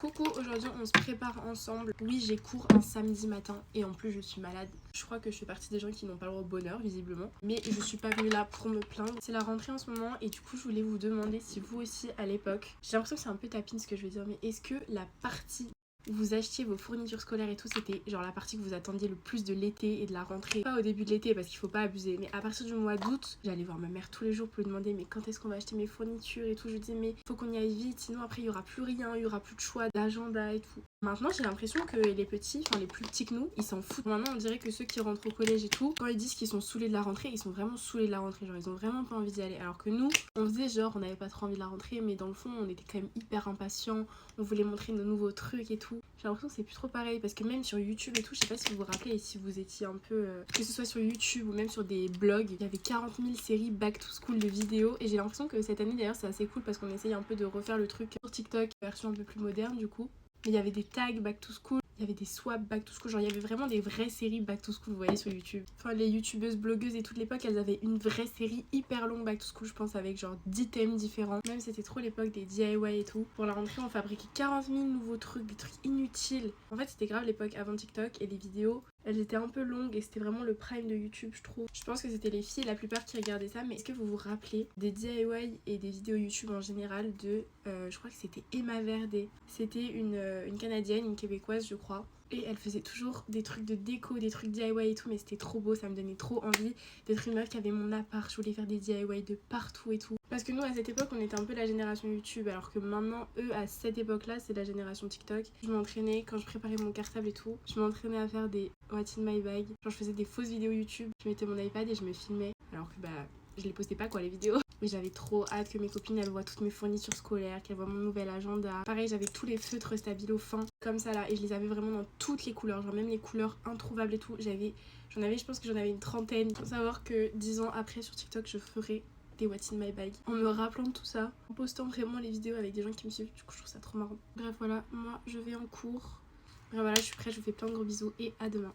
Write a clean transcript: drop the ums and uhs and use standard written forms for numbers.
Coucou, aujourd'hui on se prépare ensemble. Oui, j'ai cours un samedi matin et en plus je suis malade. Je crois que je fais partie des gens qui n'ont pas le droit au bonheur visiblement. Mais je suis pas venue là pour me plaindre. C'est la rentrée en ce moment et du coup je voulais vous demander si vous aussi à l'époque, j'ai l'impression que c'est un peu tapine ce que je veux dire, mais est-ce que la partie où vous achetiez vos fournitures scolaires et tout, c'était genre la partie que vous attendiez le plus de l'été et de la rentrée? Pas au début de l'été parce qu'il faut pas abuser, mais à partir du mois d'août, j'allais voir ma mère tous les jours pour lui demander mais quand est-ce qu'on va acheter mes fournitures et tout. Je lui dis mais faut qu'on y aille vite, sinon après il y aura plus rien, il y aura plus de choix d'agenda et tout. Maintenant j'ai l'impression que les petits, enfin les plus petits que nous, ils s'en foutent. Maintenant on dirait que ceux qui rentrent au collège et tout, quand ils disent qu'ils sont saoulés de la rentrée, ils sont vraiment saoulés de la rentrée, genre ils ont vraiment pas envie d'y aller. Alors que nous, on faisait genre on n'avait pas trop envie de la rentrée, mais dans le fond on était quand même hyper impatients, on voulait montrer nos nouveaux trucs et tout. J'ai l'impression que c'est plus trop pareil parce que même sur YouTube et tout, je sais pas si vous vous rappelez et si vous étiez un peu que ce soit sur YouTube ou même sur des blogs, il y avait 40 000 séries back to school de vidéos et j'ai l'impression que cette année d'ailleurs c'est assez cool parce qu'on essaye un peu de refaire le truc sur TikTok, version un peu plus moderne du coup. Mais il y avait des tags back to school, il y avait des swaps back to school, genre il y avait vraiment des vraies séries back to school, vous voyez sur YouTube. Enfin les youtubeuses, blogueuses et toute l'époque, elles avaient une vraie série hyper longue back to school, je pense avec genre 10 thèmes différents. Même c'était trop l'époque des DIY et tout. Pour la rentrée on fabriquait 40 000 nouveaux trucs, des trucs inutiles. En fait c'était grave l'époque avant TikTok et les vidéos, elles étaient un peu longues et c'était vraiment le prime de YouTube je trouve. Je pense que c'était les filles la plupart qui regardaient ça, mais est-ce que vous vous rappelez des DIY et des vidéos YouTube en général de, je crois que c'était Emma Verdé. C'était une Canadienne, une Québécoise je crois. Et elle faisait toujours des trucs de déco, des trucs DIY et tout, mais c'était trop beau, ça me donnait trop envie d'être une meuf qui avait mon appart, je voulais faire des DIY de partout et tout. Parce que nous à cette époque on était un peu la génération YouTube, alors que maintenant eux à cette époque là c'est la génération TikTok. Je m'entraînais quand je préparais mon cartable et tout, je m'entraînais à faire des What's in my bag, genre je faisais des fausses vidéos YouTube, je mettais mon iPad et je me filmais, alors que je les postais pas quoi les vidéos. Mais j'avais trop hâte que mes copines elles voient toutes mes fournitures scolaires, qu'elles voient mon nouvel agenda. Pareil j'avais tous les feutres stabilo fins comme ça là et je les avais vraiment dans toutes les couleurs, genre même les couleurs introuvables et tout. Je pense que j'en avais une trentaine. Faut savoir que 10 ans après sur TikTok je ferai des What's in my bag en me rappelant de tout ça, en postant vraiment les vidéos avec des gens qui me suivent. Du coup je trouve ça trop marrant. Bref voilà, moi je vais en cours. Bref voilà, je suis prête, je vous fais plein de gros bisous et à demain.